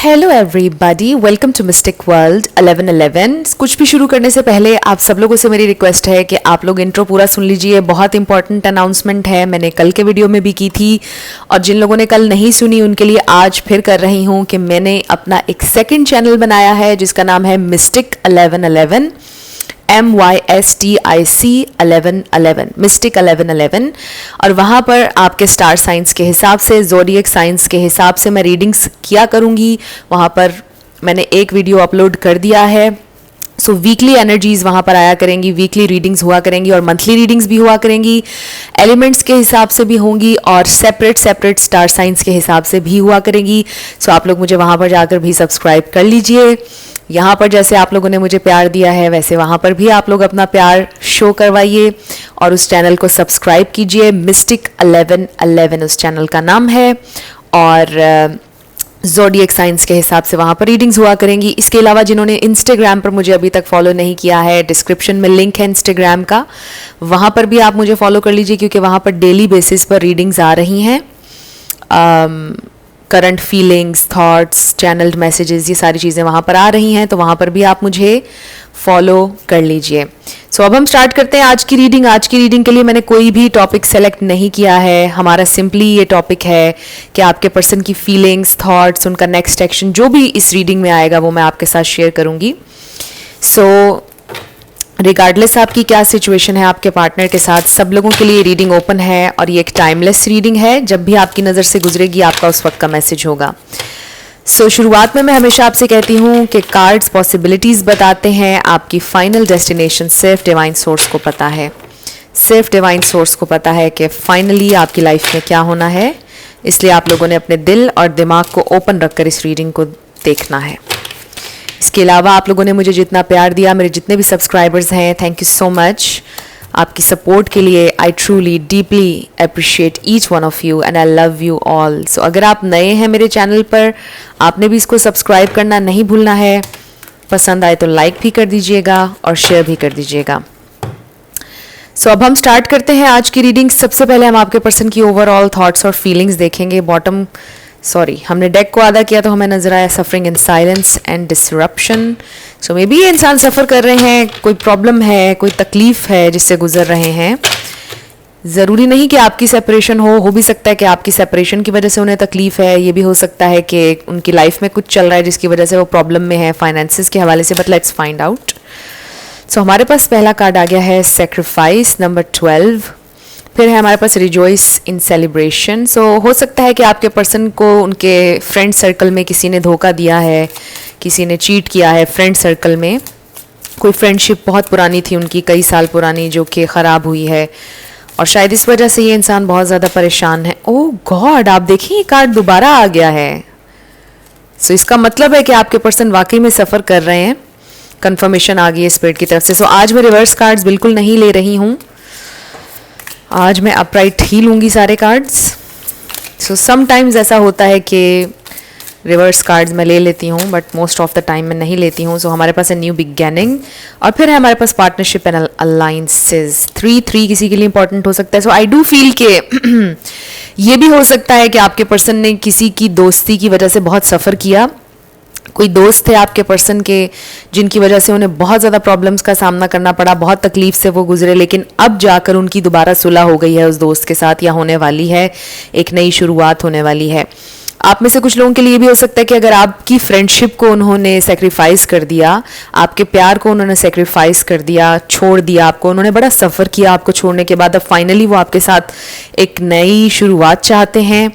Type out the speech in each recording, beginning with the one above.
Hello everybody, welcome to mystic world 1111। कुछ भी शुरू करने से पहले आप सब लोगों से मेरी रिक्वेस्ट है कि आप लोग इंट्रो पूरा सुन लीजिए। बहुत इंपॉर्टेंट अनाउंसमेंट है, मैंने कल के वीडियो में भी की थी और जिन लोगों ने कल नहीं सुनी उनके लिए आज फिर कर रही हूँ कि मैंने अपना एक सेकंड चैनल बनाया है जिसका नाम है मिस्टिक 1111, MYSTIC 1111, मिस्टिक 1111। और वहाँ पर आपके स्टार साइंस के हिसाब से, ज़ोडिएक साइंस के हिसाब से मैं रीडिंग्स किया करूँगी। वहाँ पर मैंने एक वीडियो अपलोड कर दिया है। सो वीकली एनर्जीज़ वहाँ पर आया करेंगी, वीकली रीडिंग्स हुआ करेंगी और मंथली रीडिंग्स भी हुआ करेंगी। एलिमेंट्स के हिसाब से भी होंगी और सेपरेट स्टार साइंस के हिसाब से भी हुआ करेंगी। सो आप लोग मुझे वहाँ पर जाकर भी सब्सक्राइब कर लीजिए। यहाँ पर जैसे आप लोगों ने मुझे प्यार दिया है वैसे वहाँ पर भी आप लोग अपना प्यार शो करवाइए और उस चैनल को सब्सक्राइब कीजिए। मिस्टिक 1111 उस चैनल का नाम है और ज़ोडिएक साइंस के हिसाब से वहाँ पर रीडिंग्स हुआ करेंगी। इसके अलावा जिन्होंने इंस्टाग्राम पर मुझे अभी तक फॉलो नहीं किया है, डिस्क्रिप्शन में लिंक है इंस्टाग्राम का, वहाँ पर भी आप मुझे फॉलो कर लीजिए क्योंकि वहाँ पर डेली बेसिस पर रीडिंग्स आ रही हैं। Current feelings, thoughts, channelled messages, ये सारी चीज़ें वहाँ पर आ रही हैं, तो वहाँ पर भी आप मुझे फॉलो कर लीजिए। सो अब हम स्टार्ट करते हैं आज की रीडिंग। आज की रीडिंग के लिए मैंने कोई भी टॉपिक सेलेक्ट नहीं किया है। हमारा सिंपली ये टॉपिक है कि आपके पर्सन की फीलिंग्स, थॉट्स, उनका नेक्स्ट एक्शन जो भी इस रीडिंग में आएगा वो मैं आपके साथ शेयर करूँगी। सो रिगार्डलेस आपकी क्या सिचुएशन है आपके पार्टनर के साथ, सब लोगों के लिए रीडिंग ओपन है और ये एक टाइमलेस रीडिंग है। जब भी आपकी नज़र से गुजरेगी आपका उस वक्त का मैसेज होगा। सो शुरुआत में मैं हमेशा आपसे कहती हूँ कि कार्ड्स पॉसिबिलिटीज़ बताते हैं, आपकी फाइनल डेस्टिनेशन सिर्फ डिवाइन सोर्स को पता है। सिर्फ डिवाइन सोर्स को पता है कि फाइनली आपकी लाइफ में क्या होना है। इसलिए आप लोगों ने अपने दिल और दिमाग को ओपन रखकर इस रीडिंग को देखना है। इसके अलावा आप लोगों ने मुझे जितना प्यार दिया, मेरे जितने भी सब्सक्राइबर्स हैं, थैंक यू सो मच आपकी सपोर्ट के लिए। I truly deeply appreciate each one of you and I love you all. So अगर आप नए हैं मेरे चैनल पर, आपने भी इसको सब्सक्राइब करना नहीं भूलना है। पसंद आए तो लाइक भी कर दीजिएगा और शेयर भी कर दीजिएगा। सो अब हम स्टार्ट करते हैं आज की रीडिंग। सबसे पहले हम आपके पर्सन की ओवरऑल थॉट्स और फीलिंग्स देखेंगे। हमने डेक को आधा किया तो हमें नजर आया suffering in silence and disruption. So may be ये इंसान सफ़र कर रहे हैं, कोई प्रॉब्लम है, कोई तकलीफ है जिससे गुजर रहे हैं। ज़रूरी नहीं कि आपकी सेपरेशन हो भी सकता है कि आपकी सेपरेशन की वजह से उन्हें तकलीफ है। ये भी हो सकता है कि उनकी लाइफ में कुछ चल रहा है जिसकी वजह से वो प्रॉब्लम में है फाइनेंसिस के हवाले से, बट लेट्स फाइंड आउट। सो हमारे पास पहला कार्ड आ गया है सेक्रीफाइस नंबर 12। फिर है हमारे पास रिजॉइस इन सेलिब्रेशन। सो हो सकता है कि आपके पर्सन को उनके फ्रेंड सर्कल में किसी ने धोखा दिया है, किसी ने चीट किया है। फ्रेंड सर्कल में कोई फ्रेंडशिप बहुत पुरानी थी उनकी, कई साल पुरानी, जो कि ख़राब हुई है और शायद इस वजह से ये इंसान बहुत ज़्यादा परेशान है। ओह गॉड, आप देखिए ये कार्ड दोबारा आ गया है। सो इसका मतलब है कि आपके पर्सन वाकई में सफ़र कर रहे हैं। कन्फर्मेशन आ गई है स्पिरिट की तरफ से। सो आज मैं रिवर्स कार्ड्स बिल्कुल नहीं ले रही हूँ, आज मैं अपराइट ही लूँगी सारे कार्ड्स। सो समटाइम्स ऐसा होता है कि रिवर्स कार्ड्स मैं ले लेती हूँ but most of the time मैं नहीं लेती हूँ। सो हमारे पास है न्यू बिगनिंग और फिर है हमारे पास पार्टनरशिप एंड अलायंसेस। 3 किसी के लिए इंपॉर्टेंट हो सकता है। सो आई डू फील के ये भी हो सकता है कि आपके पर्सन ने किसी की दोस्ती की वजह से बहुत सफ़र किया। कोई दोस्त थे आपके पर्सन के जिनकी वजह से उन्हें बहुत ज़्यादा प्रॉब्लम्स का सामना करना पड़ा, बहुत तकलीफ से वो गुजरे, लेकिन अब जाकर उनकी दोबारा सुलह हो गई है उस दोस्त के साथ या होने वाली है, एक नई शुरुआत होने वाली है। आप में से कुछ लोगों के लिए भी हो सकता है कि अगर आपकी फ्रेंडशिप को उन्होंने सेक्रीफाइस कर दिया, आपके प्यार को उन्होंने सेक्रीफाइस कर दिया, छोड़ दिया आपको, उन्होंने बड़ा सफ़र किया आपको छोड़ने के बाद, अब फाइनली वो आपके साथ एक नई शुरुआत चाहते हैं,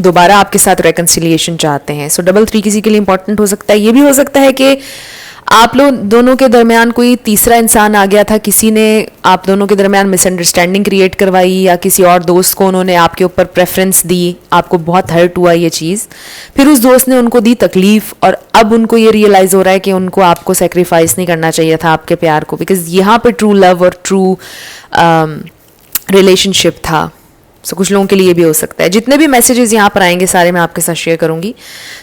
दोबारा आपके साथ रेकन्सिलिएशन चाहते हैं। सो 3 किसी के लिए इंपॉर्टेंट हो सकता है। ये भी हो सकता है कि आप लोग दोनों के दरमियान कोई तीसरा इंसान आ गया था, किसी ने आप दोनों के दरमियान मिसअंडरस्टैंडिंग क्रिएट करवाई या किसी और दोस्त को उन्होंने आपके ऊपर प्रेफरेंस दी, आपको बहुत हर्ट हुआ ये चीज़, फिर उस दोस्त ने उनको दी तकलीफ और अब उनको ये रियलाइज़ हो रहा है कि उनको आपको सेक्रीफाइस नहीं करना चाहिए था आपके प्यार को, बिकॉज यहाँ पर ट्रू लव और ट्रू रिलेशनशिप था। सो कुछ लोगों के लिए भी हो सकता है। जितने भी मैसेजेस यहाँ पर आएंगे सारे मैं आपके साथ शेयर करूँगी।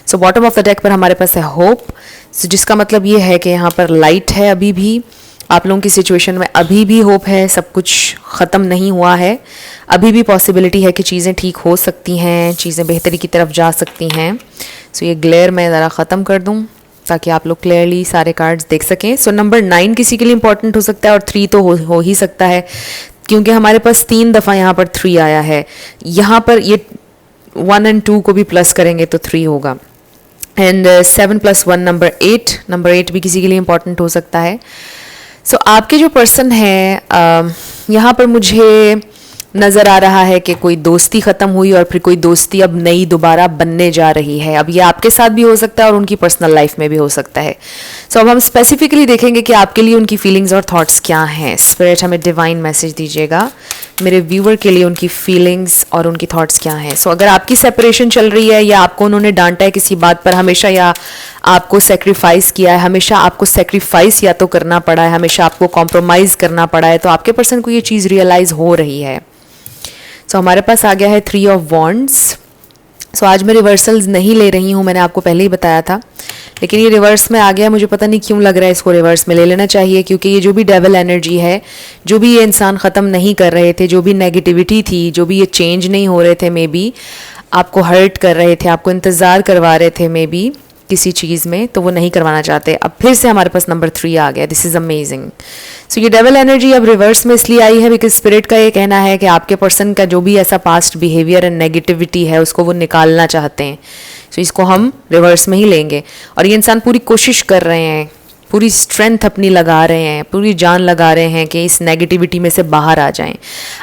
So bottom of the deck पर हमारे पास है होप, सो जिसका मतलब ये है कि यहाँ पर लाइट है अभी भी आप लोगों की सिचुएशन में अभी भी होप है, सब कुछ ख़त्म नहीं हुआ है, अभी भी पॉसिबिलिटी है कि चीज़ें ठीक हो सकती हैं, चीज़ें बेहतरी की तरफ जा सकती हैं। सो ये ग्लेयर मैं ज़रा ख़त्म कर दूँ ताकि आप लोग क्लियरली सारे कार्ड्स देख सकें। सो नंबर 9 किसी के लिए इंपॉर्टेंट हो सकता है और 3 तो हो ही सकता है, क्योंकि हमारे पास 3 दफ़ा यहाँ पर 3 आया है। यहाँ पर ये 1 और 2 को भी प्लस करेंगे तो 3 होगा। एंड 7 + 1 नंबर 8 भी किसी के लिए इंपॉर्टेंट हो सकता है। सो आपके जो पर्सन है, यहाँ पर मुझे नज़र आ रहा है कि कोई दोस्ती ख़त्म हुई और फिर कोई दोस्ती अब नई दोबारा बनने जा रही है। अब ये आपके साथ भी हो सकता है और उनकी पर्सनल लाइफ में भी हो सकता है। सो अब हम स्पेसिफिकली देखेंगे कि आपके लिए उनकी फीलिंग्स और थॉट्स क्या हैं। स्पिरिट हमें डिवाइन मैसेज दीजिएगा, मेरे व्यूअर के लिए उनकी फीलिंग्स और उनकी थॉट्स क्या हैं। सो अगर आपकी सेपरेशन चल रही है या आपको उन्होंने डांटा है किसी बात पर हमेशा, या आपको सेक्रीफाइस किया है हमेशा, आपको सेक्रीफाइस या तो करना पड़ा है, हमेशा आपको कॉम्प्रोमाइज़ करना पड़ा है, तो आपके पर्सन को ये चीज़ रियलाइज़ हो रही है। सो हमारे पास आ गया है 3 ऑफ वॉन्ड्स। सो आज मैं रिवर्सल्स नहीं ले रही हूँ, मैंने आपको पहले ही बताया था, लेकिन ये रिवर्स में आ गया। मुझे पता नहीं क्यों लग रहा है इसको रिवर्स में ले लेना चाहिए, क्योंकि ये जो भी डेविल एनर्जी है, जो भी ये इंसान ख़त्म नहीं कर रहे थे, जो भी नेगेटिविटी थी, जो भी ये चेंज नहीं हो रहे थे, मे बी आपको हर्ट कर रहे थे, आपको इंतज़ार करवा रहे थे मे बी किसी चीज़ में, तो वो नहीं करवाना चाहते। अब फिर से हमारे पास नंबर 3 आ गया। This is amazing. सो ये डेविल एनर्जी अब रिवर्स में इसलिए आई है बिकॉज स्पिरिट का ये कहना है कि आपके पर्सन का जो भी ऐसा पास्ट बिहेवियर एंड नेगेटिविटी है उसको वो निकालना चाहते हैं। सो इसको हम रिवर्स में ही लेंगे और ये इंसान पूरी कोशिश कर रहे हैं, पूरी स्ट्रेंथ अपनी लगा रहे हैं, पूरी जान लगा रहे हैं कि इस नेगेटिविटी में से बाहर आ जाएं।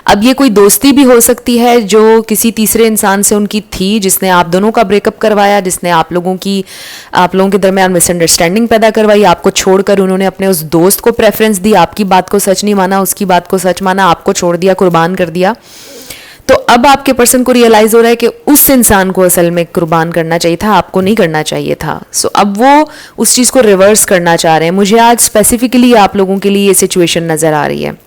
अब ये कोई दोस्ती भी हो सकती है जो किसी तीसरे इंसान से उनकी थी, जिसने आप दोनों का ब्रेकअप करवाया, जिसने आप लोगों के दरमियान मिसअंडरस्टैंडिंग पैदा करवाई, आपको छोड़कर उन्होंने अपने उस दोस्त को प्रेफरेंस दी, आपकी बात को सच नहीं माना, उसकी बात को सच माना, आपको छोड़ दिया, कुर्बान कर दिया। तो अब आपके पर्सन को रियलाइज हो रहा है कि उस इंसान को असल में कुर्बान करना चाहिए था, आपको नहीं करना चाहिए था। सो अब वो उस चीज़ को रिवर्स करना चाह रहे हैं। मुझे आज स्पेसिफिकली आप लोगों के लिए ये सिचुएशन नज़र आ रही है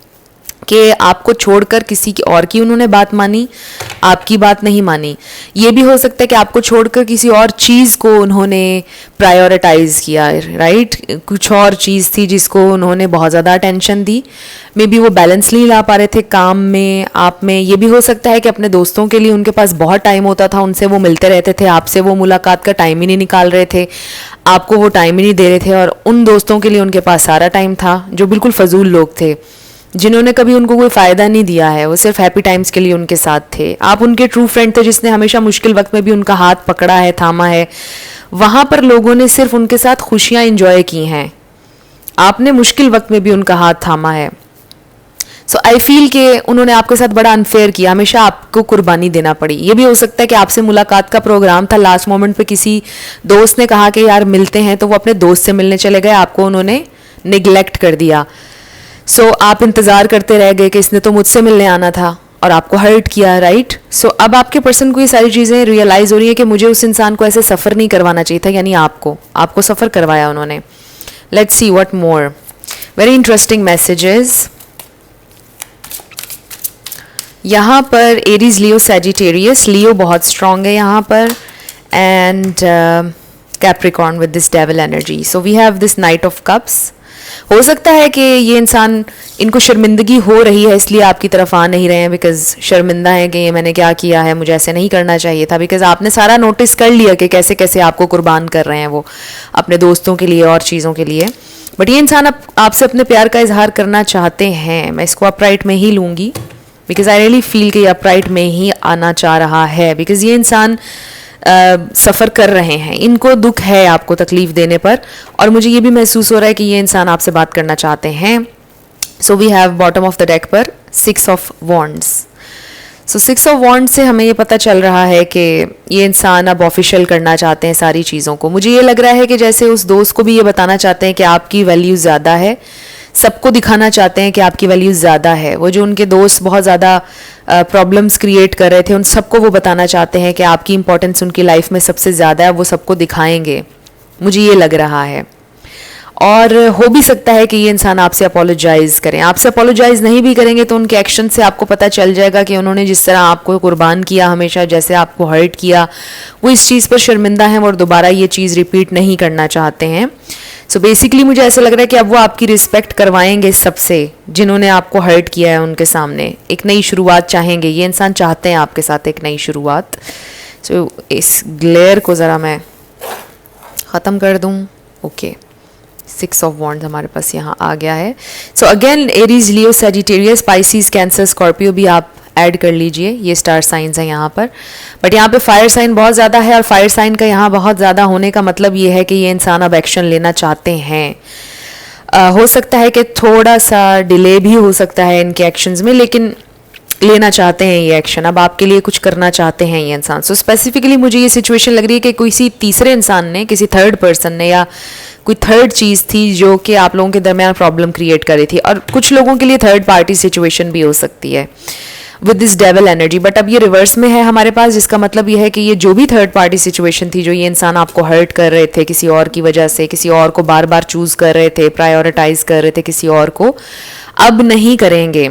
कि आपको छोड़कर किसी की और की उन्होंने बात मानी, आपकी बात नहीं मानी। ये भी हो सकता है कि आपको छोड़कर किसी और चीज़ को उन्होंने प्रायोरिटाइज़ किया, राइट? कुछ और चीज़ थी जिसको उन्होंने बहुत ज़्यादा अटेंशन दी। मे बी वो बैलेंस नहीं ला पा रहे थे काम में, आप में। ये भी हो सकता है कि अपने दोस्तों के लिए उनके पास बहुत टाइम होता था, उनसे वो मिलते रहते थे, आपसे वो मुलाकात का टाइम ही नहीं निकाल रहे थे, आपको वो टाइम ही नहीं दे रहे थे। और उन दोस्तों के लिए उनके पास सारा टाइम था जो बिल्कुल फजूल लोग थे, जिन्होंने कभी उनको कोई फ़ायदा नहीं दिया है, वो सिर्फ हैप्पी टाइम्स के लिए उनके साथ थे। आप उनके ट्रू फ्रेंड थे जिसने हमेशा मुश्किल वक्त में भी उनका हाथ पकड़ा है, थामा है। वहाँ पर लोगों ने सिर्फ उनके साथ खुशियाँ इंजॉय की हैं, आपने मुश्किल वक्त में भी उनका हाथ थामा है। सो आई फील कि उन्होंने आपके साथ बड़ा अनफेयर किया, हमेशा आपको कुर्बानी देना पड़ी। ये भी हो सकता है कि आपसे मुलाकात का प्रोग्राम था, लास्ट मोमेंट पे किसी दोस्त ने कहा कि यार मिलते हैं, तो वो अपने दोस्त से मिलने चले गए, आपको उन्होंने निगलेक्ट कर दिया। सो आप इंतज़ार करते रह गए कि इसने तो मुझसे मिलने आना था और आपको हर्ट किया, राइट? सो अब आपके पर्सन को ये सारी चीज़ें रियलाइज़ हो रही है कि मुझे उस इंसान को ऐसे सफ़र नहीं करवाना चाहिए था, यानी आपको सफ़र करवाया उन्होंने। Let's see what more. Very interesting messages यहाँ पर। एरीज, लियो, सैजिटेरियस। लियो बहुत स्ट्रॉन्ग है यहाँ पर, and Capricorn with this devil energy. So we have this knight of cups. हो सकता है कि ये इंसान, इनको शर्मिंदगी हो रही है इसलिए आपकी तरफ आ नहीं रहे हैं, बिकॉज शर्मिंदा है कि ये मैंने क्या किया है, मुझे ऐसे नहीं करना चाहिए था। बिकॉज आपने सारा नोटिस कर लिया कि कैसे कैसे आपको कुर्बान कर रहे हैं वो अपने दोस्तों के लिए और चीज़ों के लिए। बट ये इंसान आपसे अपने प्यार का इजहार करना चाहते हैं। मैं इसको अपराइट में ही लूँगी बिकॉज आई रियली फील कि ये अपराइट में ही आना चाह रहा है, बिकॉज ये इंसान सफ़र कर रहे हैं, इनको दुख है आपको तकलीफ़ देने पर, और मुझे ये भी महसूस हो रहा है कि ये इंसान आपसे बात करना चाहते हैं। So we have bottom of the deck पर 6 ऑफ वॉन्ड्स। सो 6 ऑफ वॉन्ड से हमें ये पता चल रहा है कि ये इंसान अब ऑफिशियल करना चाहते हैं सारी चीज़ों को। मुझे ये लग रहा है कि जैसे उस दोस्त को भी ये बताना चाहते हैं कि आपकी वैल्यू ज़्यादा है, सबको दिखाना चाहते हैं कि आपकी वैल्यू ज़्यादा है। वो जो उनके दोस्त बहुत ज़्यादा प्रॉब्लम्स क्रिएट कर रहे थे, उन सबको वो बताना चाहते हैं कि आपकी इंपॉर्टेंस उनकी लाइफ में सबसे ज़्यादा है, वो सबको दिखाएंगे, मुझे ये लग रहा है। और हो भी सकता है कि ये इंसान आपसे अपोलोजाइज़ करें। आपसे अपोलोजाइज़ नहीं भी करेंगे तो उनके एक्शन से आपको पता चल जाएगा कि उन्होंने जिस तरह आपको कुर्बान किया, हमेशा जैसे आपको हर्ट किया, वो इस चीज़ पर शर्मिंदा हैं और दोबारा ये चीज़ रिपीट नहीं करना चाहते हैं। सो बेसिकली मुझे ऐसा लग रहा है कि अब वो आपकी रिस्पेक्ट करवाएंगे सबसे जिन्होंने आपको हर्ट किया है उनके सामने। एक नई शुरुआत चाहेंगे, ये इंसान चाहते हैं आपके साथ एक नई शुरुआत। सो इस ग्लेयर को ज़रा मैं ख़त्म कर दूँ। ओके, 6 ऑफ वॉन्ड्स हमारे पास यहाँ आ गया है। सो अगेन एरीज, लियो, सजिटेरियस, स्पाइसीज, कैंसर, स्कॉर्पियो भी आप ऐड कर लीजिए, ये स्टार साइंस हैं यहाँ पर। बट यहाँ पे फायर साइन बहुत ज़्यादा है, और फायर साइन का यहाँ बहुत ज़्यादा होने का मतलब ये है कि ये इंसान अब एक्शन लेना चाहते हैं। हो सकता है कि थोड़ा सा डिले भी हो सकता है इनके एक्शंस में, लेकिन लेना चाहते हैं ये एक्शन, अब आपके लिए कुछ करना चाहते हैं ये इंसान। सो स्पेसिफिकली मुझे ये सिचुएशन लग रही है कि किसी तीसरे इंसान ने, किसी थर्ड पर्सन ने, या कोई थर्ड चीज़ थी जो कि आप लोगों के दरमियान प्रॉब्लम क्रिएट कर रही थी। और कुछ लोगों के लिए थर्ड पार्टी सिचुएशन भी हो सकती है with this devil energy. But अब ये रिवर्स में है हमारे पास, जिसका मतलब ये है कि ये जो भी थर्ड पार्टी सिचुएशन थी, जो ये इंसान आपको हर्ट कर रहे थे किसी और की वजह से, किसी और को बार बार चूज़ कर रहे थे, प्रायोरिटाइज कर रहे थे किसी और को, अब नहीं करेंगे।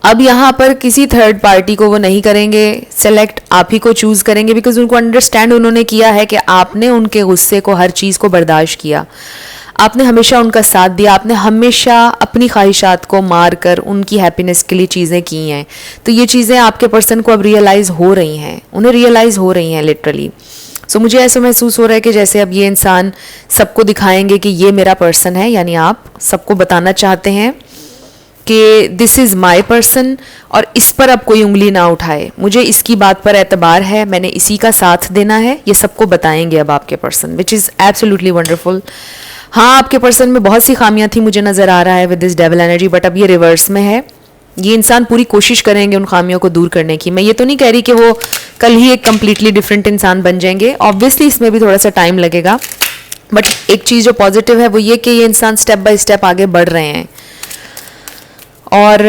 अब यहाँ पर किसी थर्ड पार्टी को वो नहीं करेंगे सेलेक्ट, आप ही को चूज़ करेंगे, बिकॉज उनको अंडरस्टैंड उन्होंने किया है कि आपने उनके गुस्से को, हर चीज़ को बर्दाश्त किया, आपने हमेशा उनका साथ दिया, आपने हमेशा अपनी ख्वाहिशात को मार कर उनकी हैप्पीनेस के लिए चीज़ें की हैं। तो ये चीज़ें आपके पर्सन को अब रियलाइज़ हो रही हैं, उन्हें रियलाइज़ हो रही हैं लिटरली। सो मुझे ऐसा महसूस हो रहा है कि जैसे अब ये इंसान सबको दिखाएंगे कि ये मेरा पर्सन है, यानी आप सबको बताना चाहते हैं कि दिस इज़ माई पर्सन, और इस पर अब कोई उंगली ना उठाए, मुझे इसकी बात पर एतबार है, मैंने इसी का साथ देना है, ये सबको बताएंगे अब आपके person, which is absolutely wonderful. हाँ, आपके पर्सन में बहुत सी खामियां थी, मुझे नज़र आ रहा है with this devil energy, but अब ये रिवर्स में है। ये इंसान पूरी कोशिश करेंगे उन खामियों को दूर करने की। मैं ये तो नहीं कह रही कि वो कल ही एक कम्प्लीटली डिफरेंट इंसान बन जाएंगे, ऑब्वियसली इसमें भी थोड़ा सा टाइम लगेगा, बट एक चीज़ जो पॉजिटिव है वो ये कि ये इंसान स्टेप बाय स्टेप आगे बढ़ रहे हैं और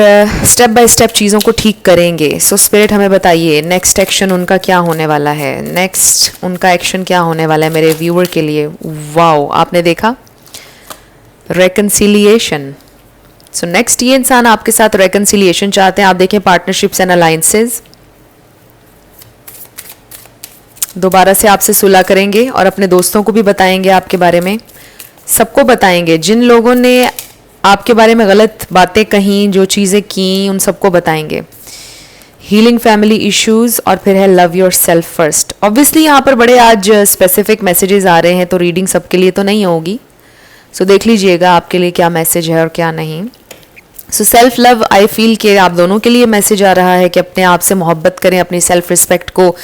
स्टेप बाय स्टेप चीज़ों को ठीक करेंगे। सो स्पिरिट हमें बताइए नेक्स्ट एक्शन उनका क्या होने वाला है, नेक्स्ट उनका एक्शन क्या होने वाला है मेरे व्यूअर के लिए। वाओ, आपने देखा रेकन्सिलिएशन। सो नेक्स्ट ये इंसान आपके साथ रेकन्सिलिएशन चाहते हैं। आप देखें पार्टनरशिप्स एंड अलायंसेस, दोबारा से आपसे सुलह करेंगे और अपने दोस्तों को भी बताएंगे आपके बारे में, सबको बताएंगे। जिन लोगों ने आपके बारे में गलत बातें कहीं, जो चीज़ें की, उन सबको बताएंगे। हीलिंग फैमिली इश्यूज, और फिर है love your self first. Obviously यहाँ पर बड़े आज स्पेसिफिक मैसेजेस आ रहे हैं, तो रीडिंग सबके लिए तो नहीं होगी, सो देख लीजिएगा आपके लिए क्या मैसेज है और क्या नहीं। So self love, I feel कि आप दोनों के लिए मैसेज आ रहा है कि अपने आप से मोहब्बत करें, अपनी सेल्फ रिस्पेक्ट को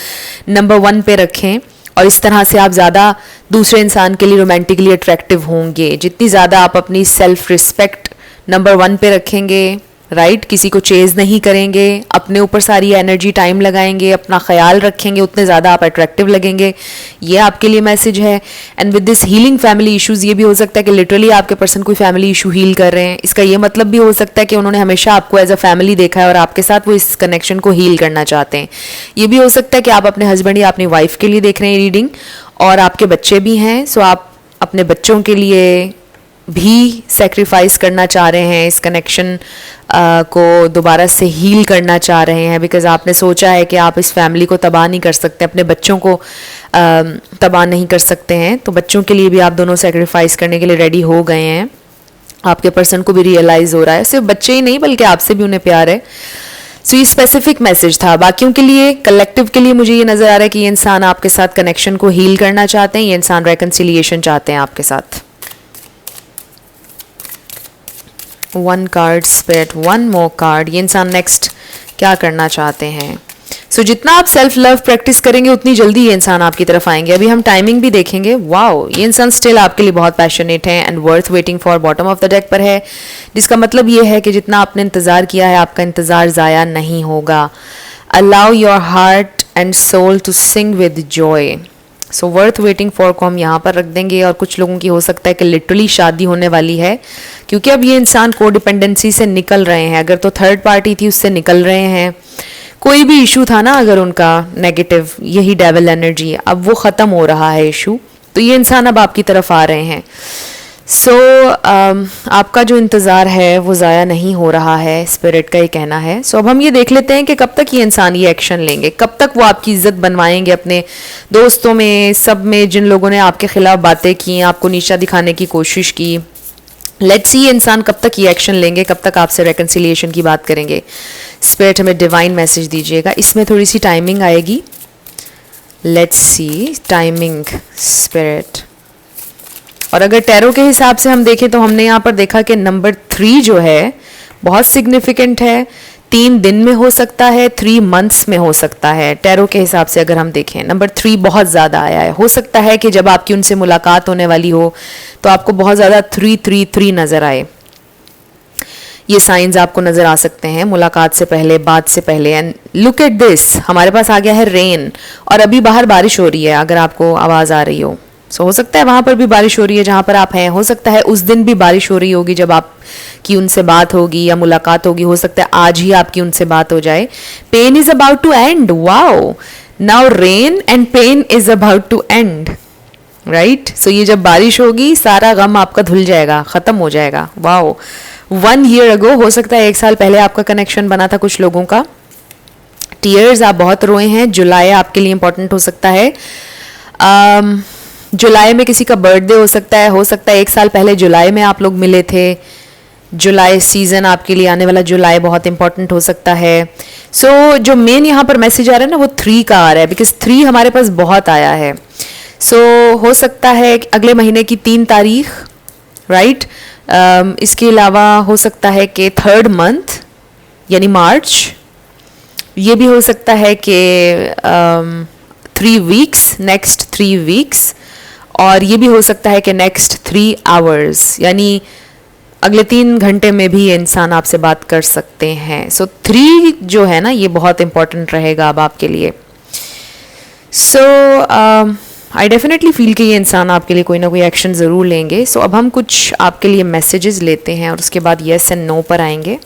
नंबर 1 पे रखें, और इस तरह से आप ज़्यादा दूसरे इंसान के लिए रोमांटिकली अट्रैक्टिव होंगे। जितनी ज़्यादा आप अपनी सेल्फ रिस्पेक्ट नंबर 1 पे रखेंगे, राइट, किसी को चेज़ नहीं करेंगे, अपने ऊपर सारी एनर्जी टाइम लगाएंगे, अपना ख्याल रखेंगे, उतने ज़्यादा आप अट्रैक्टिव लगेंगे। ये आपके लिए मैसेज है। And with this healing family issues, ये भी हो सकता है कि लिटरली आपके पर्सन कोई फैमिली इशू हील कर रहे हैं। इसका ये मतलब भी हो सकता है कि उन्होंने हमेशा आपको एज अ फैमिली देखा है और आपके साथ वो इस कनेक्शन को हील करना चाहते हैं। ये भी हो सकता है कि आप अपने हस्बैंड या अपनी वाइफ के लिए देख रहे हैं रीडिंग, और आपके बच्चे भी हैं, सो आप अपने बच्चों के लिए भी सेक्रीफाइस करना चाह रहे हैं, इस कनेक्शन को दोबारा से हील करना चाह रहे हैं, बिकॉज आपने सोचा है कि आप इस फैमिली को तबाह नहीं कर सकते, अपने बच्चों को तबाह नहीं कर सकते हैं। तो बच्चों के लिए भी आप दोनों सेक्रीफाइस करने के लिए रेडी हो गए हैं। आपके पर्सन को भी रियलाइज़ हो रहा है, सिर्फ बच्चे ही नहीं बल्कि आपसे भी उन्हें प्यार है। सो ये स्पेसिफिक मैसेज था। बाकियों के लिए, कलेक्टिव के लिए मुझे ये नज़र आ रहा है कि ये इंसान आपके साथ कनेक्शन को हील करना चाहते हैं, ये इंसान रेकन्सिलिएशन चाहते हैं आपके साथ। 1 कार्ड स्पिरिट, 1 मोर कार्ड। ये इंसान नेक्स्ट क्या करना चाहते हैं। सो जितना आप सेल्फ लव प्रैक्टिस करेंगे उतनी जल्दी ये इंसान आपकी तरफ आएंगे। अभी हम टाइमिंग भी देखेंगे। वाओ, ये इंसान स्टिल आपके लिए बहुत पैशनेट है and worth waiting for, bottom of the deck पर है, जिसका मतलब ये है कि जितना आपने इंतज़ार किया है आपका इंतज़ार ज़ाया नहीं होगा। Allow your heart and soul to sing with joy. So worth waiting for को हम यहाँ पर रख देंगे। और कुछ लोगों की हो सकता है कि लिटरली शादी होने वाली है, क्योंकि अब ये इंसान कोडिपेंडेंसी से निकल रहे हैं। अगर तो थर्ड पार्टी थी उससे निकल रहे हैं, कोई भी इशू था ना अगर उनका नेगेटिव, यही डेविल एनर्जी, अब वो ख़त्म हो रहा है इशू, तो ये इंसान अब आपकी तरफ आ रहे हैं। सो आपका जो इंतज़ार है वो ज़ाया नहीं हो रहा है, स्पिरिट का ये कहना है. अब हम ये देख लेते हैं कि कब तक ये इंसान ये एक्शन लेंगे, कब तक वो आपकी इज्जत बनवाएंगे अपने दोस्तों में, सब में, जिन लोगों ने आपके खिलाफ बातें की, आपको नीचा दिखाने की कोशिश की. लेट्स सी इंसान कब तक ये एक्शन लेंगे, कब तक आपसे रेकन्सिलिएशन की बात करेंगे. स्पिरिट हमें डिवाइन मैसेज दीजिएगा. इसमें थोड़ी सी टाइमिंग आएगी. Let's see timing spirit. और अगर टैरो के हिसाब से हम देखें तो हमने यहाँ पर देखा कि नंबर 3 जो है बहुत सिग्निफिकेंट है. 3 दिन में हो सकता है, 3 मंथ्स में हो सकता है. टैरो के हिसाब से अगर हम देखें नंबर 3 बहुत ज़्यादा आया है. हो सकता है कि जब आपकी उनसे मुलाकात होने वाली हो तो आपको बहुत ज़्यादा 333 नज़र आए. ये साइंस आपको नज़र आ सकते हैं मुलाकात से पहले, बात से पहले. एंड लुक एट दिस, हमारे पास आ गया है रेन और अभी बाहर बारिश हो रही है अगर आपको आवाज़ आ रही हो. हो सकता है वहाँ पर भी बारिश हो रही है जहाँ पर आप हैं. हो सकता है उस दिन भी बारिश हो रही होगी जब आपकी उनसे बात होगी या मुलाकात होगी. हो सकता है आज ही आपकी उनसे बात हो जाए. Pen is about to end. Wow, now rain and pen is about to end, right. So ये जब बारिश होगी सारा गम आपका धुल जाएगा, ख़त्म हो जाएगा. वाओ, 1 year अगो, हो सकता है 1 साल पहले आपका कनेक्शन बना था कुछ लोगों का. टीयर्स, आप बहुत रोए हैं. जुलाई आपके लिए इंपॉर्टेंट हो सकता है. जुलाई में किसी का बर्थडे हो सकता है 1 साल पहले जुलाई में आप लोग मिले थे. जुलाई सीजन आपके लिए आने वाला जुलाई बहुत इंपॉर्टेंट हो सकता है. सो जो मेन यहाँ पर मैसेज आ रहा है ना वो 3 का आ रहा है, बिकॉज 3 हमारे पास बहुत आया है. सो हो सकता है अगले महीने की 3 तारीख, राइट. इसके अलावा हो सकता है कि 3rd मंथ यानी मार्च, ये भी हो सकता है कि 3 वीक्स, नेक्स्ट 3 वीक्स, और ये भी हो सकता है कि नेक्स्ट 3 आवर्स, यानी अगले 3 घंटे में भी ये इंसान आपसे बात कर सकते हैं. सो 3 जो है ना ये बहुत इंपॉर्टेंट रहेगा अब आपके लिए. सो आई डेफिनेटली फील कि ये इंसान आपके लिए कोई ना कोई एक्शन ज़रूर लेंगे. सो अब हम कुछ आपके लिए मैसेजेस लेते हैं और उसके बाद येस एंड नो पर आएंगे.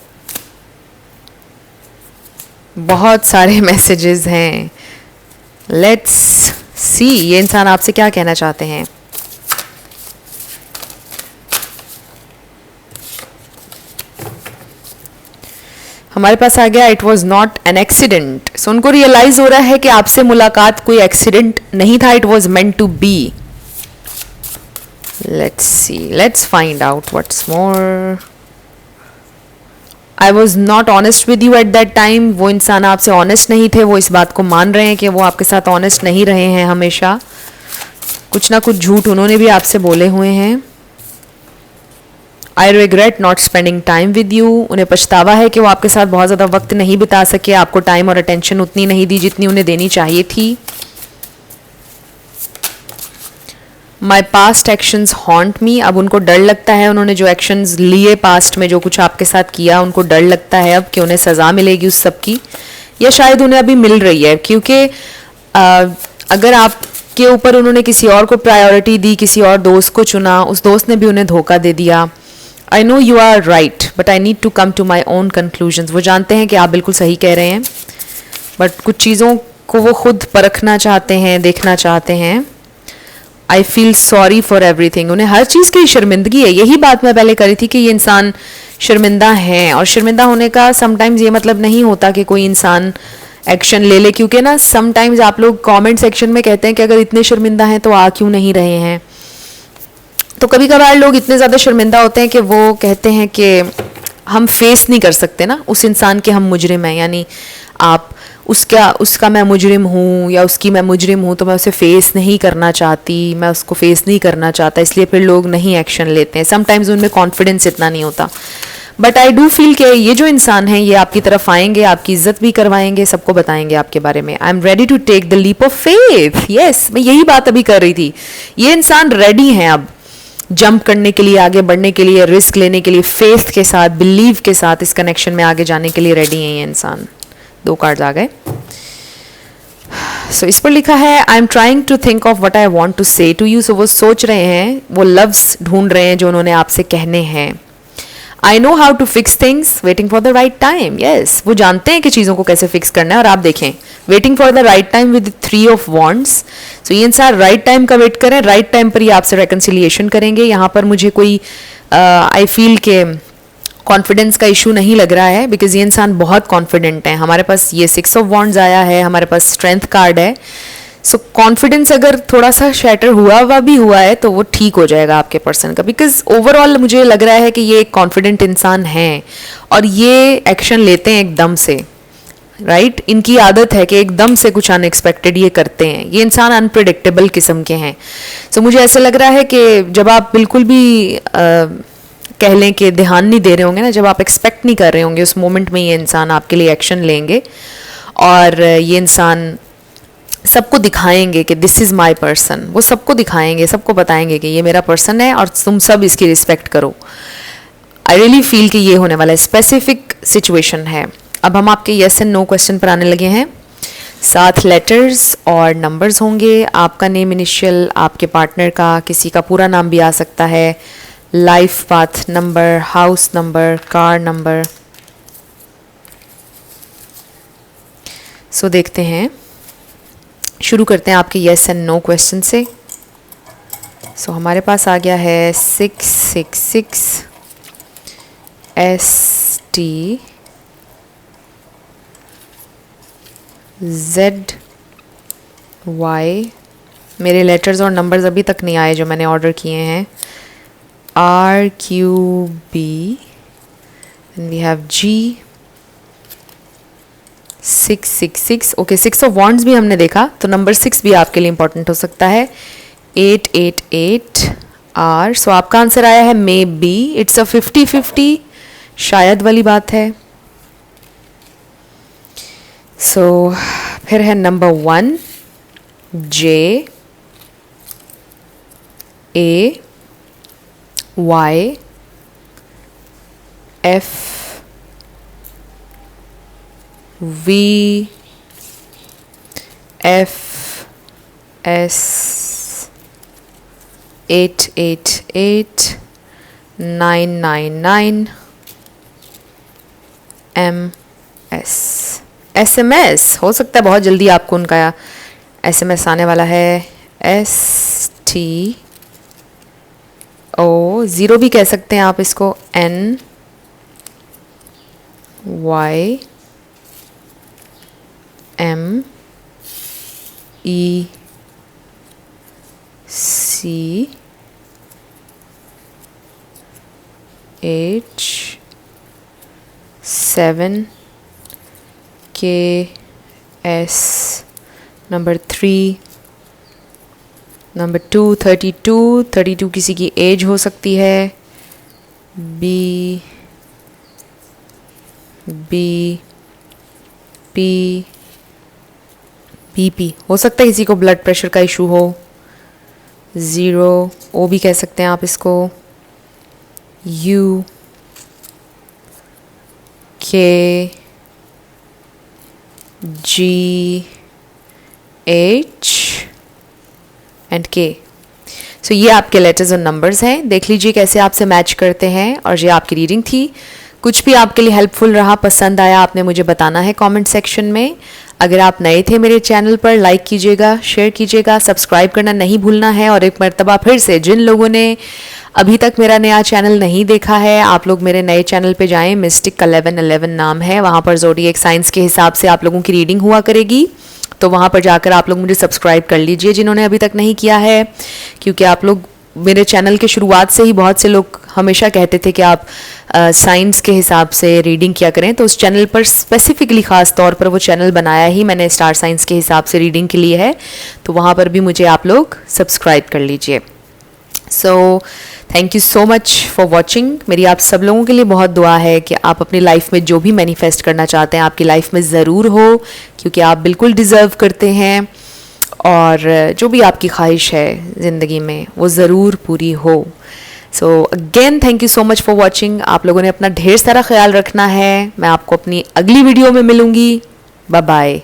बहुत सारे मैसेजेस हैं. लेट्स सी ये इंसान आपसे क्या कहना चाहते हैं. हमारे पास आ गया it was not an accident. So उनको रियलाइज हो रहा है कि आपसे मुलाकात कोई एक्सीडेंट नहीं था, it was meant to be. Let's see, let's find out what's more. I was not honest with you at that time. वो इंसान आपसे ऑनेस्ट नहीं थे, वो इस बात को मान रहे हैं कि वो आपके साथ ऑनेस्ट नहीं रहे हैं. हमेशा कुछ ना कुछ झूठ उन्होंने भी आपसे बोले हुए हैं. I regret not spending time with you. उन्हें पछतावा है कि वो आपके साथ बहुत ज़्यादा वक्त नहीं बिता सके, आपको टाइम और अटेंशन उतनी नहीं दी जितनी उन्हें देनी चाहिए थी. माई पास्ट एक्शंस हॉन्ट मी. अब उनको डर लगता है, उन्होंने जो एक्शंस लिए पास्ट में, जो कुछ आपके साथ किया, उनको डर लगता है अब कि उन्हें सज़ा मिलेगी उस सब की, या शायद उन्हें अभी मिल रही है. क्योंकि अगर आपके ऊपर उन्होंने किसी और को प्रायोरिटी दी, किसी और दोस्त को चुना, उस दोस्त ने भी उन्हें धोखा दे दिया. I know you are right but I need to come to my own conclusions. वो जानते हैं कि आप बिल्कुल सही कह रहे हैं, बट कुछ चीज़ों को वो खुद परखना चाहते हैं, देखना चाहते हैं. I feel sorry for everything. उन्हें हर चीज़ की शर्मिंदगी है. यही बात मैं पहले करी थी कि ये इंसान शर्मिंदा हैं, और शर्मिंदा होने का समटाइम्स ये मतलब नहीं होता कि कोई इंसान एक्शन ले ले. क्योंकि ना समटाइम्स आप लोग कमेंट सेक्शन में कहते हैं कि अगर इतने शर्मिंदा हैं तो आ क्यों नहीं रहे हैं. तो कभी कभार लोग इतने ज़्यादा शर्मिंदा होते हैं कि वो कहते हैं कि हम फेस नहीं कर सकते ना उस इंसान के हम मुजरिम हैं. यानी आप उसका मैं मुजरिम हूँ या उसकी मैं मुजरिम हूँ, तो मैं उसे फेस नहीं करना चाहती, मैं उसको फेस नहीं करना चाहता, इसलिए फिर लोग नहीं एक्शन लेते हैं. समटाइम्स उनमें कॉन्फिडेंस इतना नहीं होता. बट आई डू फील कि ये जो इंसान हैं ये आपकी तरफ आएंगे, आपकी इज्जत भी करवाएंगे, सबको बताएंगे आपके बारे में. I am ready to take the leap of faith. Yes, मैं यही बात अभी कर रही थी. ये इंसान रेडी हैं अब जंप करने के लिए, आगे बढ़ने के लिए, रिस्क लेने के लिए, फेथ के साथ, बिलीव के साथ इस कनेक्शन में आगे जाने के लिए रेडी हैं ये इंसान. 2 कार्ड्स आ गए. सो इस पर लिखा है I am trying to think of what I want to say to you. So वो सोच रहे हैं, वो लव्स ढूंढ रहे हैं जो उन्होंने आपसे कहने हैं. I know how to fix things, waiting for the right time. Yes, वो जानते हैं कि चीज़ों को कैसे फिक्स करना है. और आप देखें, waiting for the right time with 3 of wands. So ये इंसान राइट टाइम का वेट करें, राइट टाइम पर ये आपसे रेकन्सिलिएशन करेंगे. यहाँ पर मुझे कोई आई फील के कॉन्फिडेंस का इशू नहीं लग रहा है, बिकॉज ये इंसान बहुत कॉन्फिडेंट है. हमारे पास ये 6 ऑफ वॉन्ड्स आया है, हमारे पास स्ट्रेंथ कार्ड है. सो कॉन्फिडेंस अगर थोड़ा सा शैटर हुआ है तो वो ठीक हो जाएगा आपके पर्सन का, बिकॉज ओवरऑल मुझे लग रहा है कि ये एक कॉन्फिडेंट इंसान है और ये एक्शन लेते हैं एकदम से. राइट, इनकी आदत है कि एकदम से कुछ अनएक्सपेक्टेड ये करते हैं. ये इंसान अनप्रिडिक्टेबल किस्म के हैं. सो मुझे ऐसा लग रहा है कि जब आप बिल्कुल भी कह लें कि ध्यान नहीं दे रहे होंगे ना, जब आप एक्सपेक्ट नहीं कर रहे होंगे, उस मोमेंट में ये इंसान आपके लिए एक्शन लेंगे. और ये इंसान सबको दिखाएंगे कि दिस इज़ माई पर्सन. वो सबको दिखाएंगे, सबको बताएंगे कि ये मेरा पर्सन है और तुम सब इसकी रिस्पेक्ट करो. आई रियली फील कि ये होने वाला है. स्पेसिफिक सिचुएशन है. अब हम आपके येस एंड नो क्वेश्चन पर आने लगे हैं. 7 लेटर्स और नंबर्स होंगे. आपका नेम इनिशियल, आपके पार्टनर का, किसी का पूरा नाम भी आ सकता है. Life path number, house number, car number. So देखते हैं, शुरू करते हैं आपके येस एंड नो क्वेश्चन से. सो हमारे पास आ गया है 666 ST ZY. मेरे लेटर्स और नंबर्स अभी तक नहीं आए जो मैंने ऑर्डर किए हैं. RQB and we have G 666. Okay, 6 ऑफ वॉन्ड्स भी हमने देखा, तो नंबर 6 भी आपके लिए इंपॉर्टेंट हो सकता है. 888 R. सो आपका आंसर आया है मे बी. इट्स अ 50-50, शायद वाली बात है. सो फिर है number 1 J A Y F V F S 888 999 MS. SMS हो सकता है बहुत जल्दी आपको उनका SMS आने वाला है. ST O 0 भी कह सकते हैं आप इसको. NY M E C H 7 K S. Number 3 number 2 32 किसी की एज हो सकती है. B P BP हो सकता है किसी को ब्लड प्रेशर का इशू हो. 0 O भी कह सकते हैं आप इसको. U K G H and K. सो ये आपके लेटर्स और नंबर्स हैं. देख लीजिए कैसे आपसे मैच करते हैं. और ये आपकी रीडिंग थी. कुछ भी आपके लिए हेल्पफुल रहा, पसंद आया, आपने मुझे बताना है कमेंट सेक्शन में. अगर आप नए थे मेरे चैनल पर, लाइक कीजिएगा, शेयर कीजिएगा, सब्सक्राइब करना नहीं भूलना है. और एक मर्तबा फिर से जिन लोगों ने अभी तक मेरा नया चैनल नहीं देखा है, आप लोग मेरे नए चैनल पे जाएं. मिस्टिक 1111 नाम है. वहाँ पर ज़ोडिएक साइंस के हिसाब से आप लोगों की रीडिंग हुआ करेगी. तो वहाँ पर जाकर आप लोग मुझे सब्सक्राइब कर लीजिए जिन्होंने अभी तक नहीं किया है, क्योंकि आप लोग मेरे चैनल के शुरुआत से ही बहुत से लोग हमेशा कहते थे कि आप साइंस के हिसाब से रीडिंग किया करें. तो उस चैनल पर स्पेसिफिकली ख़ास तौर पर वो चैनल बनाया ही मैंने स्टार साइंस के हिसाब से रीडिंग के लिए है. तो वहाँ पर भी मुझे आप लोग सब्सक्राइब कर लीजिए. So thank you so much for watching. मेरी आप सब लोगों के लिए बहुत दुआ है कि आप अपनी लाइफ में जो भी मैनिफेस्ट करना चाहते हैं आपकी लाइफ में ज़रूर हो, क्योंकि आप बिल्कुल डिज़र्व करते हैं. और जो भी आपकी ख्वाहिश है ज़िंदगी में वो ज़रूर पूरी हो. So again thank you so much for watching. आप लोगों ने अपना ढेर सारा ख्याल रखना है. मैं आपको अपनी अगली वीडियो में मिलूँगी. Bye bye.